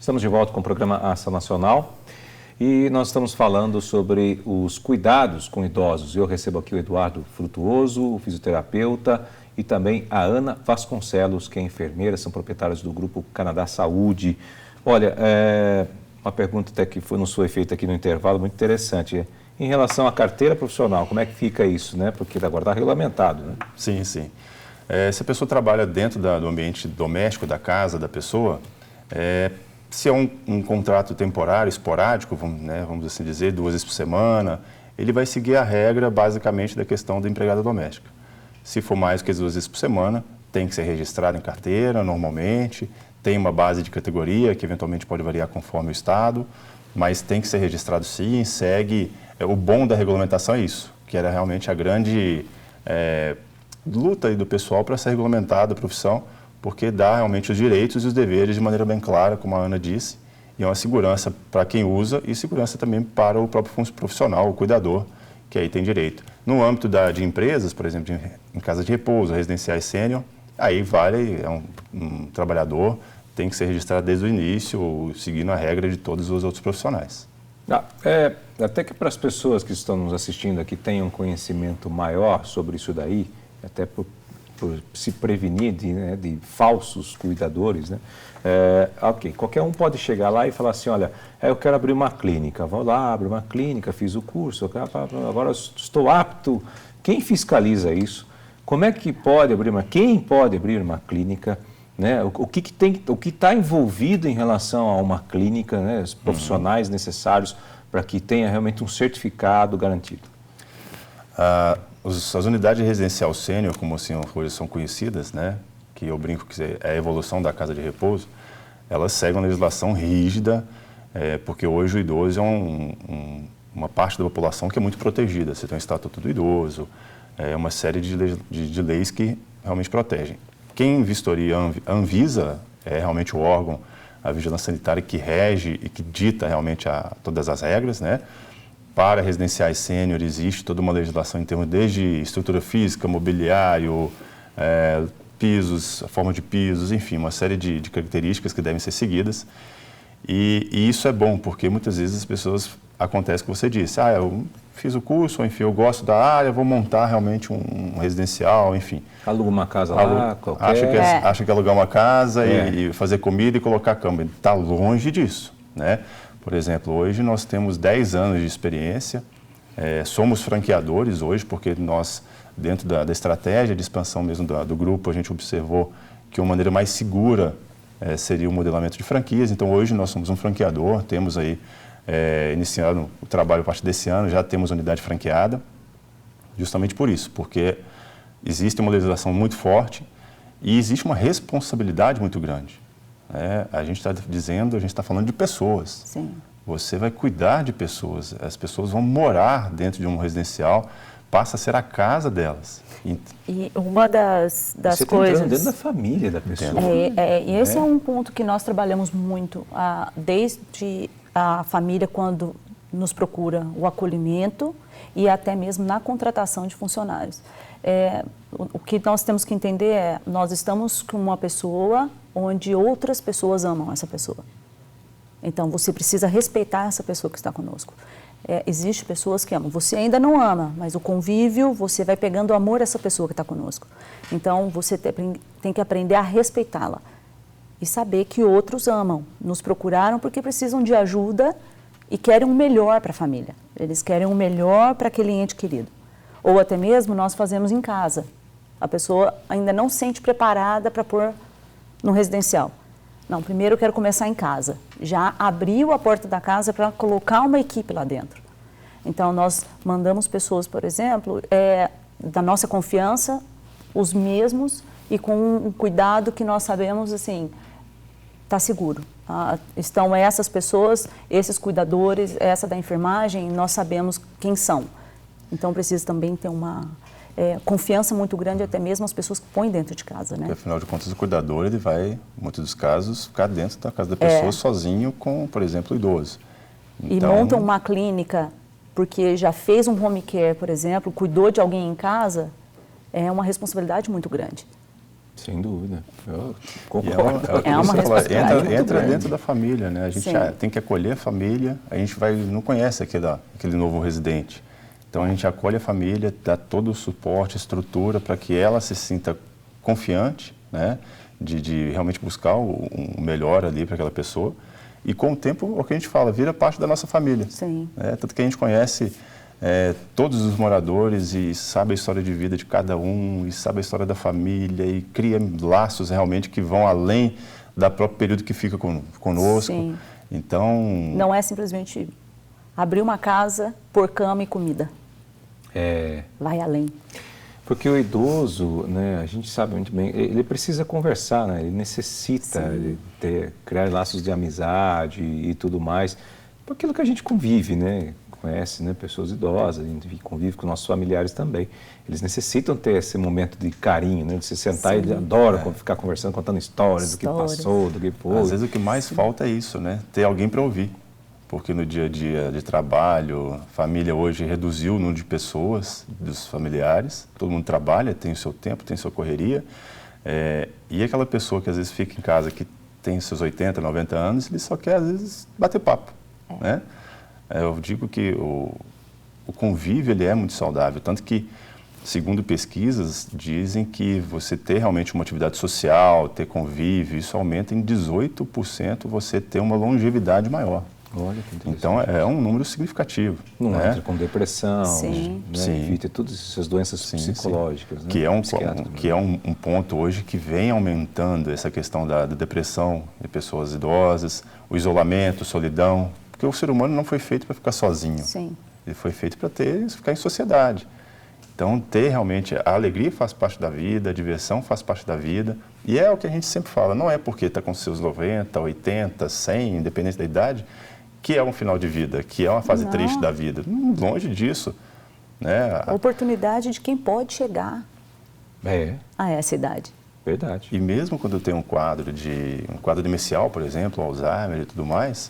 Estamos de volta com o programa Ação Nacional e nós estamos falando sobre os cuidados com idosos. Eu recebo aqui o Eduardo Frutuoso, o fisioterapeuta, e também a Ana Vasconcelos, que é enfermeira, são proprietários do Grupo Canadá Saúde. Olha, uma pergunta até que nos foi feita aqui no intervalo, muito interessante. Em relação à carteira profissional, como é que fica isso, né? Porque agora está regulamentado, né? Sim, sim. Se a pessoa trabalha dentro do ambiente doméstico da casa da pessoa, se é um contrato temporário, esporádico, vamos assim dizer, 2 vezes por semana, ele vai seguir a regra basicamente da questão da empregada doméstica. Se for mais que 2 vezes por semana, tem que ser registrado em carteira normalmente, tem uma base de categoria que eventualmente pode variar conforme o estado, mas tem que ser registrado sim, segue. O bom da regulamentação é isso, que era realmente a grande luta aí do pessoal para ser regulamentada a profissão, porque dá realmente os direitos e os deveres de maneira bem clara, como a Ana disse, e é uma segurança para quem usa e segurança também para o próprio profissional, o cuidador, que aí tem direito. No âmbito de empresas, por exemplo, em casas de repouso, residenciais sênior, aí vale, um trabalhador tem que ser registrado desde o início, seguindo a regra de todos os outros profissionais. Até que para as pessoas que estão nos assistindo aqui tenham um conhecimento maior sobre isso daí, até por se prevenir de falsos cuidadores, né? Ok, qualquer um pode chegar lá e falar assim, olha, eu quero abrir uma clínica, vou lá, abrir uma clínica, fiz o curso, agora estou apto. Quem fiscaliza isso? Como é que pode abrir quem pode abrir uma clínica? Né? O que está envolvido em relação a uma clínica, né? Os profissionais necessários para que tenha realmente um certificado garantido? As unidades residencial sênior, como assim hoje são conhecidas, né? Que eu brinco que é a evolução da casa de repouso, elas seguem uma legislação rígida, porque hoje o idoso é uma parte da população que é muito protegida. Você tem o Estatuto do Idoso, uma série de leis que realmente protegem. Quem vistoria a Anvisa é realmente o órgão, a vigilância sanitária que rege e que dita realmente todas as regras, né? Para residenciais sênior existe toda uma legislação em termos desde estrutura física, mobiliário, pisos, a forma de pisos, enfim, uma série de características que devem ser seguidas. E isso é bom, porque muitas vezes as pessoas, acontece o que você disse, eu fiz o curso, enfim, eu gosto da área, vou montar realmente um residencial, enfim. Aluga uma casa lá, qualquer... Acha que alugar uma casa e fazer comida e colocar cama. Está longe disso, né? Por exemplo, hoje nós temos 10 anos de experiência, somos franqueadores hoje, porque nós, dentro da estratégia de expansão mesmo do grupo, a gente observou que uma maneira mais segura seria o modelamento de franquias. Então, hoje nós somos um franqueador, temos aí, iniciando o trabalho a partir desse ano, já temos unidade franqueada, justamente por isso, porque existe uma legislação muito forte e existe uma responsabilidade muito grande. A gente está falando de pessoas. Sim. Você vai cuidar de pessoas, as pessoas vão morar dentro de um residencial, passa a ser a casa delas. E uma das você coisas... Você está dentro da família da pessoa. E esse é um ponto que nós trabalhamos muito, desde a família quando nos procura o acolhimento e até mesmo na contratação de funcionários. O que nós temos que entender nós estamos com uma pessoa onde outras pessoas amam essa pessoa. Então, você precisa respeitar essa pessoa que está conosco. Existem pessoas que amam. Você ainda não ama, mas o convívio, você vai pegando amor a essa pessoa que está conosco. Então, você tem que aprender a respeitá-la e saber que outros amam. Nos procuraram porque precisam de ajuda e querem o melhor para a família. Eles querem o melhor para aquele ente querido. Ou até mesmo nós fazemos em casa. A pessoa ainda não se sente preparada para pôr no residencial. Não, primeiro eu quero começar em casa. Já abriu a porta da casa para colocar uma equipe lá dentro. Então, nós mandamos pessoas, por exemplo, da nossa confiança, os mesmos, e com um cuidado que nós sabemos, assim, está seguro. Estão essas pessoas, esses cuidadores, essa da enfermagem, nós sabemos quem são. Então, precisa também ter uma confiança muito grande, até mesmo as pessoas que põem dentro de casa, né? Porque, afinal de contas, o cuidador, ele vai, em muitos dos casos, ficar dentro da casa da pessoa sozinho com, por exemplo, o idoso. Então... E montam uma clínica porque já fez um home care, por exemplo, cuidou de alguém em casa, é uma responsabilidade muito grande. Sem dúvida. Eu E concordo. É uma responsabilidade muito entra grande. dentro da família, né? A gente Sim. tem que acolher a família, a gente não conhece aquele novo residente. Então a gente acolhe a família, dá todo o suporte, estrutura para que ela se sinta confiante, né? De realmente buscar o melhor ali para aquela pessoa. E com o tempo, o que a gente fala, vira parte da nossa família. Sim. Né? Tanto que a gente conhece todos os moradores e sabe a história de vida de cada um, e sabe a história da família, e cria laços realmente que vão além do próprio período que fica conosco. Sim. Então... Não é simplesmente abrir uma casa, pôr cama e comida. Vai além. Porque o idoso, né, a gente sabe muito bem, ele precisa conversar, né? Ele necessita criar laços de amizade e tudo mais, por aquilo que a gente convive, né? Conhece, né, pessoas idosas, a gente convive com nossos familiares também. Eles necessitam ter esse momento de carinho, né? De se sentar, e ele adora ficar conversando, contando histórias do que passou, do que foi. Às vezes o que mais falta é isso, né? Ter alguém para ouvir. Porque no dia a dia de trabalho, a família hoje reduziu o número de pessoas, dos familiares. Todo mundo trabalha, tem o seu tempo, tem sua correria. E aquela pessoa que às vezes fica em casa, que tem seus 80, 90 anos, ele só quer às vezes bater papo, né? Eu digo que o convívio ele é muito saudável, tanto que, segundo pesquisas, dizem que você ter realmente uma atividade social, ter convívio, isso aumenta em 18% você ter uma longevidade maior. Olha que interessante. Então, é um número significativo. Não né? entra com depressão, Sim. né? Sim. Evita todas essas doenças psicológicas. Né? Que é um ponto hoje que vem aumentando essa questão da depressão de pessoas idosas, o isolamento, solidão, porque o ser humano não foi feito para ficar sozinho. Sim. Ele foi feito para ficar em sociedade. Então, ter realmente a alegria faz parte da vida, a diversão faz parte da vida. E é o que a gente sempre fala, não é porque está com seus 90, 80, 100, independente da idade, que é um final de vida, que é uma fase triste da vida. Longe disso. Né? A oportunidade de quem pode chegar a essa idade. Verdade. E mesmo quando tem um quadro demencial, por exemplo, Alzheimer e tudo mais,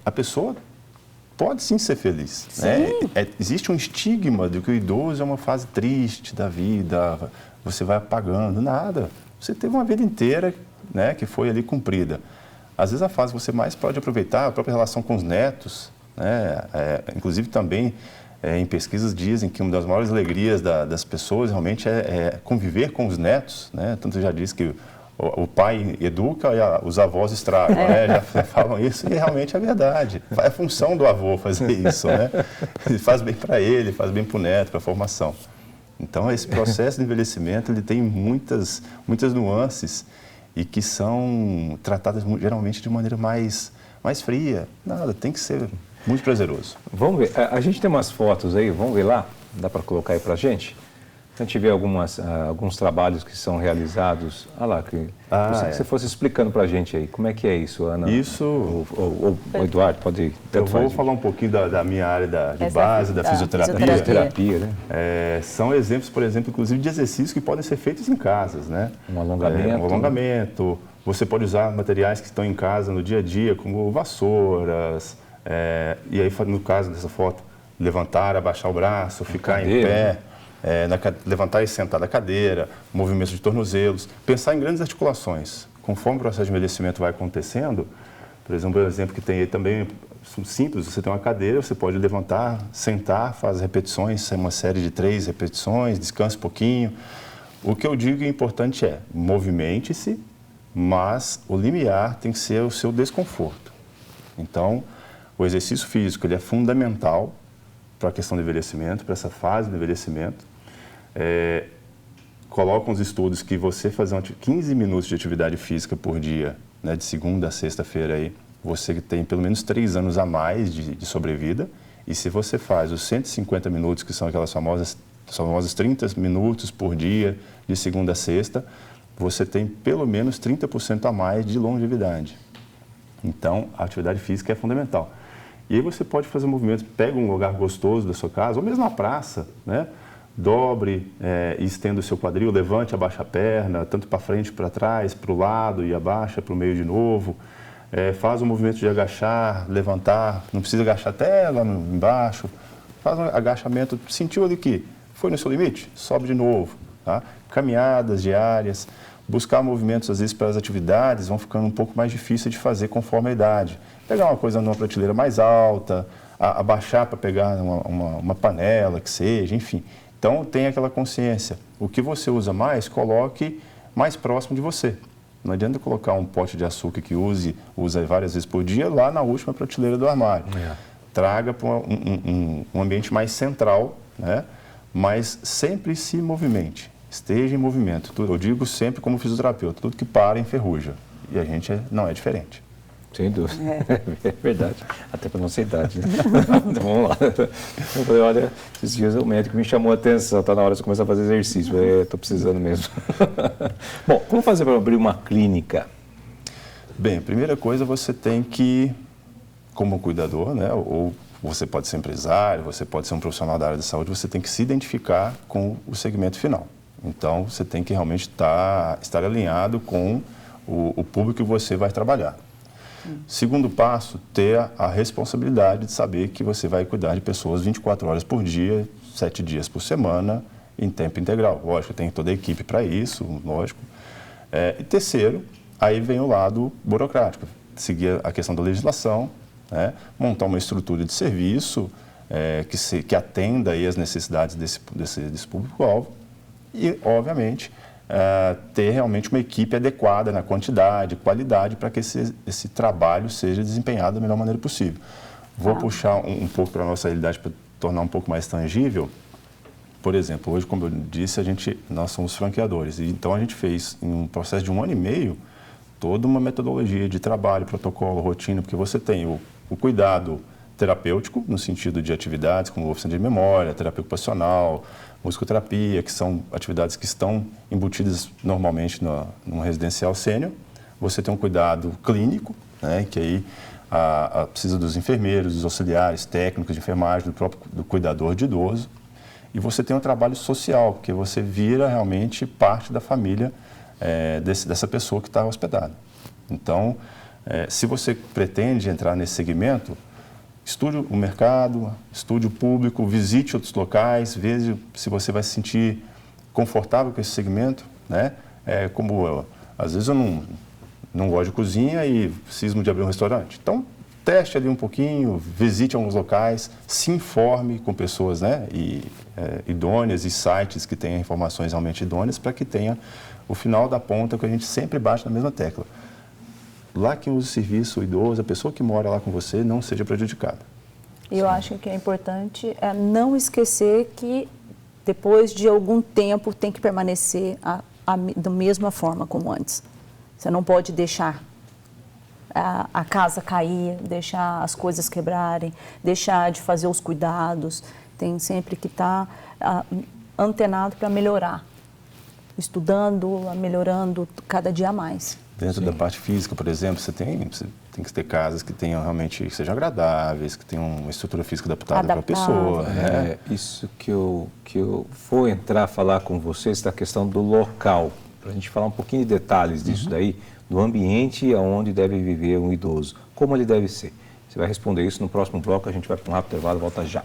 a pessoa pode sim ser feliz. Né? Existe um estigma de que o idoso é uma fase triste da vida, você vai apagando. Nada. Você teve uma vida inteira, né, que foi ali cumprida. Às vezes a fase que você mais pode aproveitar, a própria relação com os netos, né? Inclusive também em pesquisas dizem que uma das maiores alegrias das pessoas realmente é conviver com os netos. Né? Tanto já diz que o pai educa e os avós estragam, né? Já falam isso e realmente é verdade. É função do avô fazer isso, né? Ele faz bem para ele, faz bem para o neto, para a formação. Então, esse processo de envelhecimento ele tem muitas nuances e que são tratadas geralmente de maneira mais fria. Nada, tem que ser muito prazeroso. Vamos ver, a gente tem umas fotos aí, vamos ver lá? Dá para colocar aí para a gente? A gente vê alguns trabalhos que são realizados. Olha lá, que você fosse explicando para a gente aí, como é que é isso, Ana? Isso... O Eduardo, pode ir. Eu vou falar um pouquinho da minha área de base, da fisioterapia. Fisioterapia, né? São exemplos, por exemplo, inclusive de exercícios que podem ser feitos em casas, né? Um alongamento. Um alongamento. Você pode usar materiais que estão em casa no dia a dia, como vassouras. E aí, no caso dessa foto, levantar, abaixar o braço, ficar em pé. Levantar e sentar da cadeira, movimentos de tornozelos, pensar em grandes articulações. Conforme o processo de envelhecimento vai acontecendo, por exemplo, o exemplo que tem aí também, simples, você tem uma cadeira, você pode levantar, sentar, faz repetições, uma série de 3 repetições, descansa um pouquinho. O que eu digo que é importante movimente-se, mas o limiar tem que ser o seu desconforto. Então, o exercício físico ele é fundamental para a questão do envelhecimento, para essa fase do envelhecimento. Colocam os estudos que você fazer 15 minutos de atividade física por dia, né, de segunda a sexta-feira, aí, você tem pelo menos 3 anos a mais de sobrevida. E se você faz os 150 minutos, que são aquelas famosas 30 minutos por dia, de segunda a sexta, você tem pelo menos 30% a mais de longevidade. Então, a atividade física é fundamental. E aí você pode fazer movimentos, pega um lugar gostoso da sua casa, ou mesmo na praça, né? Dobre e estenda o seu quadril, levante, abaixa a perna, tanto para frente, para trás, para o lado e abaixa para o meio de novo. Faz um movimento de agachar, levantar, não precisa agachar até lá embaixo. Faz um agachamento, sentiu ali que foi no seu limite, sobe de novo. tá? Caminhadas diárias, buscar movimentos, às vezes, para as atividades vão ficando um pouco mais difíceis de fazer conforme a idade. Pegar uma coisa numa prateleira mais alta, abaixar para pegar uma panela, que seja, enfim. Então, tenha aquela consciência. O que você usa mais, coloque mais próximo de você. Não adianta colocar um pote de açúcar que usa várias vezes por dia lá na última prateleira do armário. Traga para um ambiente mais central, né? Mas sempre se movimente, esteja em movimento. Eu digo sempre como fisioterapeuta, tudo que para enferruja. E a gente não é diferente. Sem dúvida, é verdade, até para nossa idade, né? Então, vamos lá. Eu falei, olha, esses dias o médico me chamou a atenção, está na hora de começar a fazer exercício, estou precisando mesmo. Bom, como fazer para abrir uma clínica? Bem, a primeira coisa você tem que, como cuidador, né, ou você pode ser empresário, você pode ser um profissional da área da saúde, você tem que se identificar com o segmento final. Então, você tem que realmente estar alinhado com o público que você vai trabalhar. Segundo passo, ter a responsabilidade de saber que você vai cuidar de pessoas 24 horas por dia, 7 dias por semana, em tempo integral. Lógico, tem toda a equipe para isso, lógico. E terceiro, aí vem o lado burocrático, seguir a questão da legislação, né? Montar uma estrutura de serviço que atenda aí as necessidades desse público-alvo e, obviamente, ter realmente uma equipe adequada na quantidade, qualidade, para que esse trabalho seja desempenhado da melhor maneira possível. Vou puxar um pouco para a nossa realidade para tornar um pouco mais tangível. Por exemplo, hoje, como eu disse, nós somos franqueadores. Então, a gente fez, em um processo de 1 ano e meio, toda uma metodologia de trabalho, protocolo, rotina, porque você tem o cuidado terapêutico, no sentido de atividades como oficina de memória, terapia ocupacional, musicoterapia, que são atividades que estão embutidas normalmente num residencial sênior. Você tem um cuidado clínico, né, que aí precisa dos enfermeiros, dos auxiliares, técnicos de enfermagem, do cuidador de idoso. E você tem um trabalho social, porque você vira realmente parte da família dessa pessoa que está hospedada. Então, se você pretende entrar nesse segmento, estude o mercado, estude o público, visite outros locais, veja se você vai se sentir confortável com esse segmento, né? Às vezes eu não gosto de cozinha e cismo de abrir um restaurante. Então, teste ali um pouquinho, visite alguns locais, se informe com pessoas, né, idôneas e sites que tenham informações realmente idôneas para que tenha o final da ponta que a gente sempre bate na mesma tecla. Lá quem usa o serviço, o idoso, a pessoa que mora lá com você, não seja prejudicada. Eu acho que é importante não esquecer que depois de algum tempo tem que permanecer da mesma forma como antes. Você não pode deixar a casa cair, deixar as coisas quebrarem, deixar de fazer os cuidados. Tem sempre que estar antenado para melhorar, estudando, melhorando cada dia mais. Dentro da parte física, por exemplo, você tem que ter casas que tenham realmente, que sejam agradáveis, que tenham uma estrutura física adaptada para a pessoa. Né? Isso que eu vou falar com vocês da questão do local, para a gente falar um pouquinho de detalhes disso daí, do ambiente onde deve viver um idoso, como ele deve ser. Você vai responder isso no próximo bloco, a gente vai para um rápido intervalo e volta já.